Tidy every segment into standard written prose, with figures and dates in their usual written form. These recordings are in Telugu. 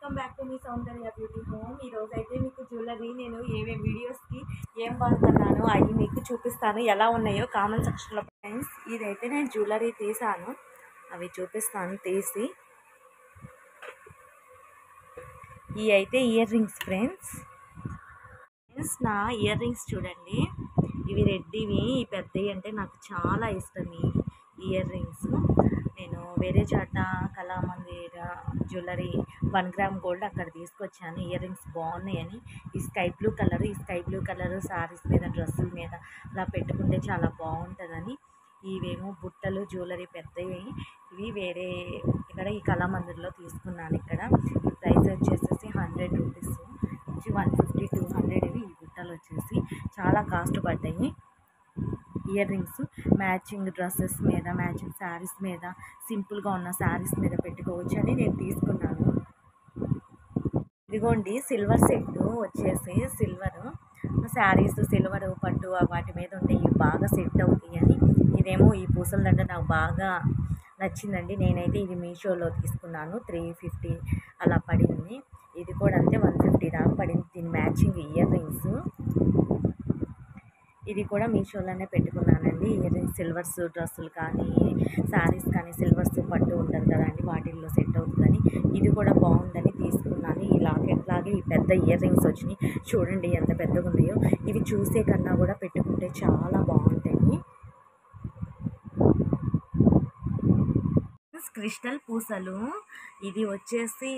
Welcome back to me Soundarya beauty home. ఈరోజైతే మీకు జ్యువెలరీ నేను ఏవే వీడియోస్కి ఏం వాడుతున్నానో అవి మీకు చూపిస్తాను. ఎలా ఉన్నాయో కామెంట్ సెక్షన్లో. ఫ్రెండ్స్, ఇదైతే నేను జ్యువెలరీ తీసాను, అవి చూపిస్తాను తీసి. ఇవి అయితే ఇయర్ రింగ్స్ ఫ్రెండ్స్. నా ఇయర్ రింగ్స్ చూడండి, ఇవి రెడ్డివి, ఈ పెద్దవి అంటే నాకు చాలా ఇష్టం. ఈ ఇయర్ రింగ్స్ నేను వేరే చోట కళామందిర్ జ్యువెలరీ 1 గ్రామ్ గోల్డ్ అక్కడ తీసుకొచ్చాను. ఇయర్ రింగ్స్ బాగున్నాయని. ఈ స్కై బ్లూ కలర్ శారీస్ మీద, డ్రెస్సుల మీద అలా పెట్టుకుంటే చాలా బాగుంటుందని. ఇవేమో బుట్టలు జ్యువెలరీ పెద్దవి. ఇవి వేరే ఇక్కడ ఈ కళామందిర్లో తీసుకున్నాను. ఇక్కడ ప్రైస్ వచ్చేసి 100 రూపీస్ నుంచి 150, 200 ఇవి. ఈ బుట్టలు వచ్చేసి చాలా కాస్ట్ పడ్డాయి. ఇయర్ రింగ్స్ మ్యాచింగ్ డ్రెస్సెస్ మీద, మ్యాచింగ్ శారీస్ మీద, సింపుల్గా ఉన్న శారీస్ మీద పెట్టుకోవచ్చు అని నేను తీసుకున్నాను. ఇదిగోండి సిల్వర్ సెట్ వచ్చేసి, సిల్వర్ శారీస్, సిల్వర్ పట్టు వాటి మీద ఉంటే ఇవి బాగా సెట్ అవుతాయి అని. ఇదేమో ఈ పూసల దండ నాకు బాగా నచ్చిందండి. నేనైతే ఇది మీషోలో తీసుకున్నాను. 350 అలా పడింది. ఇది కూడా అంతే 150 దాకా పడింది. దీని మ్యాచింగ్ ఇయర్ రింగ్స్ ఇది కూడా మీషోలోనే పెట్టుకున్నానండి. ఇయర్ రింగ్స్ సిల్వర్స్ డ్రెస్సులు కానీ, శారీస్ కానీ, సిల్వర్స్ పట్టు ఉంటుంది కదండి, వాటిల్లో సెట్ అవుతుందని ఇది కూడా బాగుందని తీసుకున్నాను. ఈ లాకెట్ లాగే ఈ పెద్ద ఇయర్ రింగ్స్ వచ్చినాయి. చూడండి ఎంత పెద్దగా ఉన్నాయో. ఇవి చూసే కన్నా కూడా పెట్టుకుంటే చాలా బాగుంటాయి. క్రిస్టల్ పూసలు, ఇది వచ్చేసి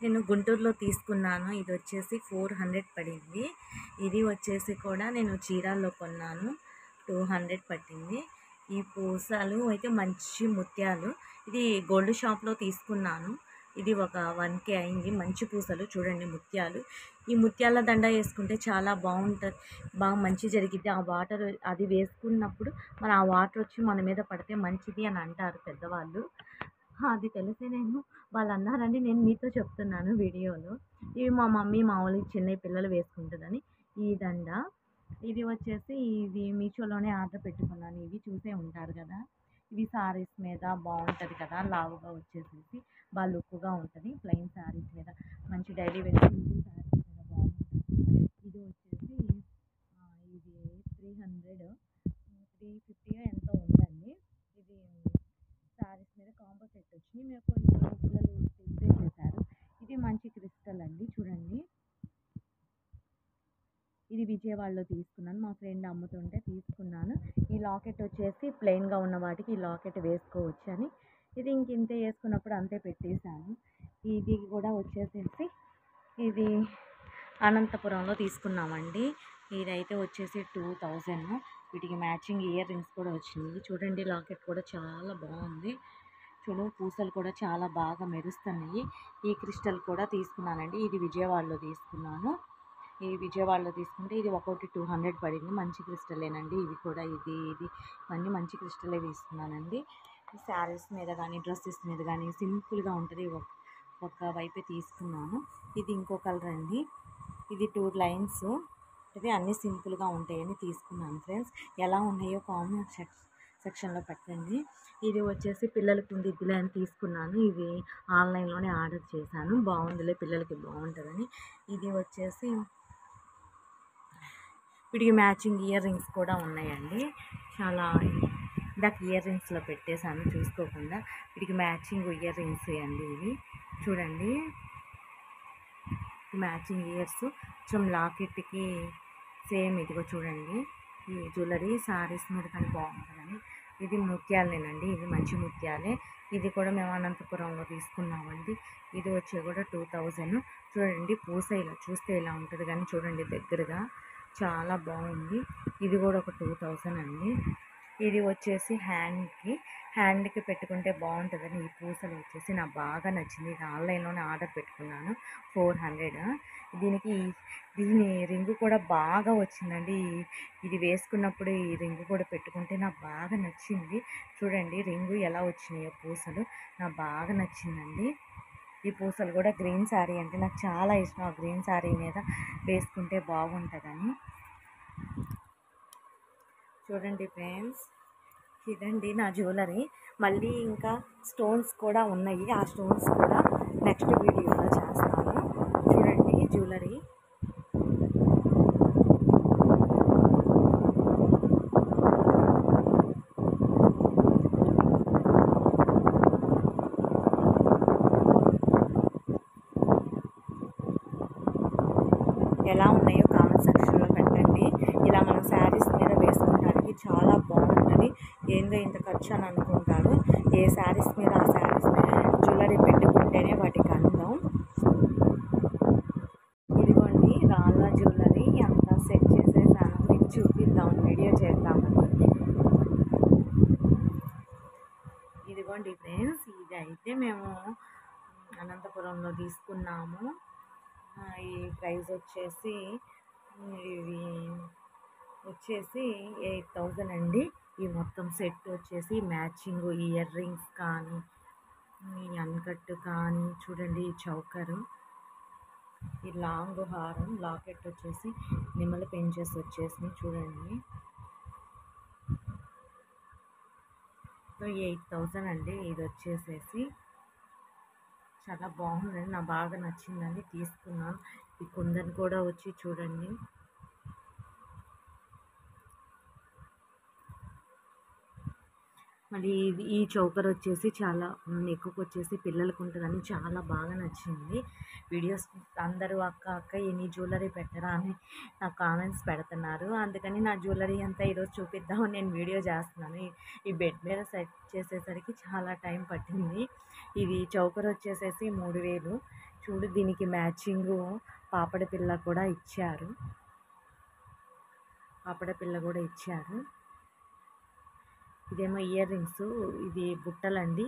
నేను గుంటూరులో తీసుకున్నాను. ఇది వచ్చేసి 400 పడింది. ఇది వచ్చేసి కూడా నేను చీరాల్లో కొన్నాను, 200 పట్టింది. ఈ పూసలు అయితే మంచి ముత్యాలు. ఇది గోల్డ్ షాప్లో తీసుకున్నాను. ఇది ఒక 1K అయింది. మంచి పూసలు చూడండి, ముత్యాలు. ఈ ముత్యాల దండ వేసుకుంటే చాలా బాగుంటుంది, బాగా మంచి జరిగిద్ది. ఆ వాటర్ అది వేసుకున్నప్పుడు మన ఆ వాటర్ వచ్చి మన మీద పడితే మంచిది అని అంటారు పెద్దవాళ్ళు. అది తెలిసే వాళ్ళు అన్నారండి, నేను మీతో చెప్తున్నాను వీడియోలో. ఇవి మా మమ్మీ మామూలు చిన్న పిల్లలు వేసుకుంటుందని ఈ దండ. ఇది వచ్చేసి ఇది మీషోలోనే ఆర్డర్ పెట్టుకున్నాను. ఇవి చూసే ఉంటారు కదా, ఇవి శారీస్ మీద బాగుంటుంది కదా, లావుగా వచ్చేసేసి బాగా లుక్గా ఉంటుంది. ప్లెయిన్ శారీస్ మీద మంచి డైలీ వేర్ సింపుల్ శారీస్ మీద బాగుంటుంది. ఇది వచ్చేసి ఇది 300, 350 ఎంతో ఉందండి. ఇది శారీస్ మీద కాంబో సెట్ వచ్చింది. మీరు కొన్ని పిల్లలు చేశారు. ఇది మంచి క్రిస్టల్ అండి చూడండి. ఇది విజయవాడలో తీసుకున్నాను, మా ఫ్రెండ్ అమ్ముతుంటే తీసుకున్నాను. ఈ లాకెట్ వచ్చేసి ప్లెయిన్గా ఉన్న వాటికి ఈ లాకెట్ వేసుకోవచ్చు అని, ఇది ఇంతే వేసుకున్నప్పుడు అంతే పెట్టేశాను. ఇది కూడా వచ్చేసేసి ఇది అనంతపురంలో తీసుకున్నామండి. ఇదైతే వచ్చేసి 2000. వీటికి మ్యాచింగ్ ఇయర్ రింగ్స్ కూడా వచ్చినాయి. చూడండి లాకెట్ కూడా చాలా బాగుంది. చూడు పూసలు కూడా చాలా బాగా మెరుస్తున్నాయి. ఈ క్రిస్టల్ కూడా తీసుకున్నానండి. ఇది విజయవాడలో తీసుకున్నాను. ఈ విజయవాడలో తీసుకుంటే ఇది ఒకటి 200 పడింది. మంచి క్రిస్టలేనండి. ఇవి కూడా ఇది ఇవన్నీ మంచి క్రిస్టలే తీసుకున్నానండి. శారీస్ మీద కానీ, డ్రెస్సెస్ మీద కానీ సింపుల్గా ఉంటుంది. ఒక వైపే తీసుకున్నాను. ఇది ఇంకో కలర్ అండి. ఇది 2 లైన్స్. ఇది అన్నీ సింపుల్గా ఉంటాయని తీసుకున్నాను ఫ్రెండ్స్. ఎలా ఉన్నాయో కామెంట్ సెక్షన్లో పెట్టండి. ఇది వచ్చేసి పిల్లలకి ఉండిద్దిలే అని తీసుకున్నాను. ఇవి ఆన్లైన్లోనే ఆర్డర్ చేశాను. బాగుందిలే, పిల్లలకి బాగుంటుందని. ఇది వచ్చేసి వీటికి మ్యాచింగ్ ఇయర్ రింగ్స్ కూడా ఉన్నాయండి. చాలా ఇందాక ఇయర్ రింగ్స్లో పెట్టేశాను చూసుకోకుండా. వీటికి మ్యాచింగ్ ఇయర్ రింగ్స్ అండి ఇవి చూడండి. మ్యాచింగ్ ఇయర్స్ కొంచెం లాకెట్కి సేమ్ ఇదిగో చూడండి. ఈ జ్యువెలరీ శారీస్ మీద కానీ బాగుంటుందని. ఇది ముత్యాలేనండి, ఇది మంచి ముత్యాలే. ఇది కూడా మేము అనంతపురంలో తీసుకున్నామండి. ఇది వచ్చి కూడా 2000. చూడండి పూస ఇలా చూస్తే ఇలా ఉంటుంది కానీ చూడండి దగ్గరగా చాలా బాగుంది. ఇది కూడా ఒక 2000 అండి. ఇది వచ్చేసి హ్యాండ్కి పెట్టుకుంటే బాగుంటుందని ఈ పూసలు వచ్చేసి నాకు బాగా నచ్చింది. ఇది ఆన్లైన్లోనే ఆర్డర్ పెట్టుకున్నాను, 400. దీని రింగు కూడా బాగా వచ్చిందండి. ఇది వేసుకున్నప్పుడు ఈ రింగు కూడా పెట్టుకుంటే నాకు బాగా నచ్చింది. చూడండి రింగు ఎలా వచ్చినాయో పూసలు, నాకు బాగా నచ్చిందండి. ఈ పూసలు కూడా గ్రీన్ శారీ అంటే నాకు చాలా ఇష్టం. ఆ గ్రీన్ శారీ మీద వేసుకుంటే బాగుంటుందని. చూడండి ఫ్రెండ్స్, ఇదండి నా జ్యువెలరీ. మళ్ళీ ఇంకా స్టోన్స్ కూడా ఉన్నాయి. ఆ స్టోన్స్ కూడా నెక్స్ట్ వీడియోలో చేస్తాను. ఎలా ఉన్నాయో కామెంట్ సెక్షన్లో పెట్టండి. ఇలా మనం శారీస్ మీద వేసుకోవడానికి చాలా బాగుంటుంది. ఏందో ఇంత ఖర్చు అని అనుకుంటారు. ఏ శారీస్ మీద ఆ శారీస్ జ్యువెలరీ పెట్టుకుంటేనే వాటికి అందం. ఇదిగోండి రాళ్ళ జ్యువెలరీ అంతా సెట్ చేసేసాను. మీకు చూపిద్దాం, వీడియో చేద్దామని. ఇదిగోండి ఫ్రెండ్స్, ఇది అయితే మేము అనంతపురంలో తీసుకున్నాము. ఈ ప్రైస్ వచ్చేసి ఇవి వచ్చేసి 8,000 అండి. ఈ మొత్తం సెట్ వచ్చేసి మ్యాచింగ్ ఇయర్ రింగ్స్ కానీ, ఈ అన్కట్ కానీ, చూడండి ఈ చౌకరు, ఈ లాంగ్ హారం, లాకెట్ వచ్చేసి నిమ్మల పెంచెస్ వచ్చేసి చూడండి. 8,000 అండి. ఇది వచ్చేసేసి చాలా బాగుందండి, నాకు బాగా నచ్చిందని తీసుకున్నాను. ఈ కుందన్ కూడా వచ్చి చూడండి. మళ్ళీ ఈ చౌకర్ వచ్చేసి చాలా నెక్కుకు వచ్చేసి పిల్లలకు ఉంటుందని చాలా బాగా నచ్చింది. వీడియోస్ అందరూ అక్క ఎన్ని జ్యువెలరీ పెట్టరా అని నాకు కామెంట్స్ పెడుతున్నారు. అందుకని నా జ్యువెలరీ అంతా ఈరోజు చూపిద్దామని నేను వీడియో చేస్తున్నాను. ఈ బెడ్ మీద సెట్ చేసేసరికి చాలా టైం పట్టింది. ఇది చౌకర్ వచ్చేసేసి 3,000. చూడు, దీనికి మ్యాచింగ్ పాపడ పిల్ల కూడా ఇచ్చారు. ఇదేమో ఇయర్ రింగ్స్, ఇది బుట్టలండి.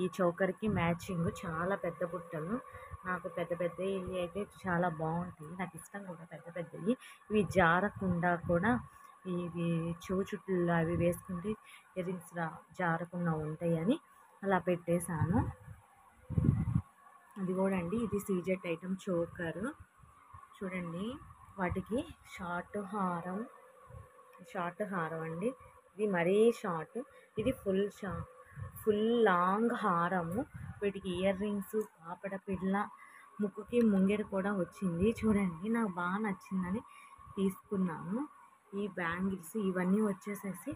ఈ చౌకర్కి మ్యాచింగ్ చాలా పెద్ద బుట్టలు. నాకు పెద్ద పెద్దవి అయితే చాలా బాగుంటాయి, నాకు ఇష్టం కూడా పెద్ద పెద్దవి. ఇవి జారకుండా కూడా, ఇవి చుట్లు అవి వేసుకుంటే ఇయర్ రింగ్స్ జారకుండా ఉంటాయని అలా పెట్టేశాను. అది కూడా అండి, ఇది సీజెట్ ఐటమ్ చోకర్ చూడండి. వాటికి షార్ట్ హారం అండి. ఇది మరీ షార్ట్, ఇది ఫుల్ లాంగ్ హారము. వీటికి ఇయర్ రింగ్స్, పాపడ పిల్ల, ముక్కుకి ముంగెడు కూడా వచ్చింది. చూడండి, నాకు బాగా నచ్చిందని తీసుకున్నాను. ఈ బ్యాంగిల్స్ ఇవన్నీ వచ్చేసేసి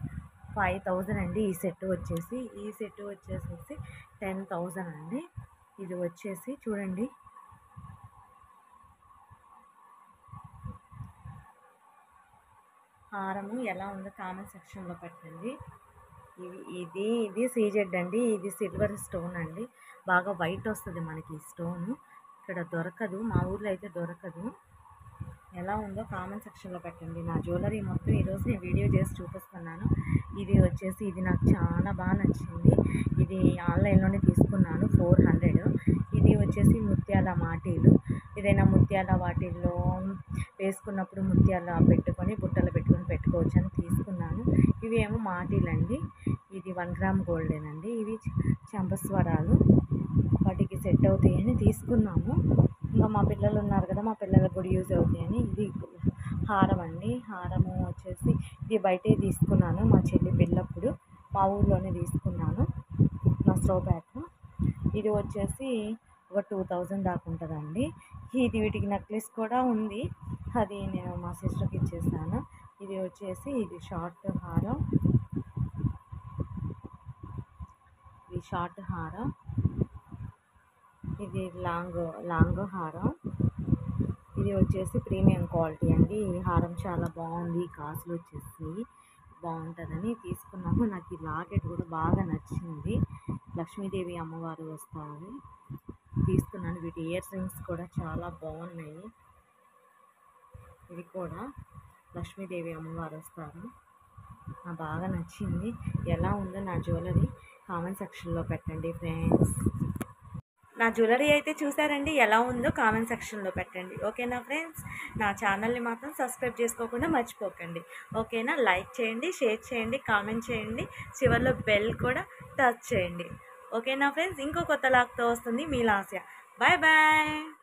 5,000 అండి. ఈ సెట్ వచ్చేసి 10,000 అండి. ఇది వచ్చేసి చూడండి, హారము ఎలా ఉందో కామెంట్ సెక్షన్లో పెట్టండి. ఇది సీజెడ్ అండి. ఇది సిల్వర్ స్టోన్ అండి. బాగా వైట్ వస్తుంది మనకి ఈ స్టోన్. ఇక్కడ దొరకదు, మా ఊర్లో అయితే దొరకదు. ఎలా ఉందో కామెంట్ సెక్షన్లో పెట్టండి. నా జ్యువెలరీ మొత్తం ఈరోజు నేను వీడియో చేసి చూపిస్తున్నాను. ఇది వచ్చేసి ఇది నాకు చాలా బాగా నచ్చింది. ఇది ఆన్లైన్లోనే తీసుకున్నాను, 400. ఇది వచ్చేసి ముత్యాల మాటీలు. ఏదైనా ముత్యాల వాటిల్లో వేసుకున్నప్పుడు ముత్యాల పెట్టుకొని బుట్టలు పెట్టుకోవచ్చు అని తీసుకున్నాను. ఇవి ఏమో మాటీలండి. ఇది 1 గ్రామ్ గోల్డేనండి. ఇవి చంపస్వరాలు, వాటికి సెట్ అవుతాయని తీసుకున్నాము. ఇంకా మా పిల్లలు ఉన్నారు కదా, మా పిల్లలకు కూడా యూజ్ అవుతాయని. ఇది హారం అండి. హారము వచ్చేసి ఇది బయటే తీసుకున్నాను, మా చెల్లి పెళ్ళప్పుడు మా ఊర్లోనే తీసుకున్నాను, నా స్టవ్ బ్యాగ్. ఇది వచ్చేసి ఒక 2,000 దాకా ఉంటుందండి. వీటికి నెక్లెస్ కూడా ఉంది, అది నేను మా సిస్టర్కి ఇచ్చేసాను. ఇది వచ్చేసి ఇది షార్ట్ హారం, ఇది లాంగ్ హారం. ఇది వచ్చేసి ప్రీమియం క్వాలిటీ అండి. ఈ హారం చాలా బాగుంది, కాసులు వచ్చేసి బాగుంటుందని తీసుకున్నాము. నాకు ఈ లాకెట్ కూడా బాగా నచ్చింది, లక్ష్మీదేవి అమ్మవారు వస్తారు తీసుకున్నాను. వీటి ఇయర్ రింగ్స్ కూడా చాలా బాగున్నాయి. ఇది కూడా లక్ష్మీదేవి అమ్మవారు వస్తారు, నాకు బాగా నచ్చింది. ఎలా ఉందో నా జ్యువెలరీ కామెంట్ సెక్షన్లో పెట్టండి ఫ్రెండ్స్. నా జ్యువెలరీ అయితే చూసారండి, ఎలా ఉందో కామెంట్ సెక్షన్లో పెట్టండి. ఓకేనా ఫ్రెండ్స్, నా ఛానల్ని మాత్రం సబ్స్క్రైబ్ చేసుకోకుండా మర్చిపోకండి. ఓకేనా, లైక్ చేయండి, షేర్ చేయండి, కామెంట్ చేయండి, చివరిలో బెల్ కూడా టచ్ చేయండి. ఓకేనా ఫ్రెండ్స్, ఇంకో కొత్త లాగ్తో వస్తుంది మీ లాస్య. Bye bye.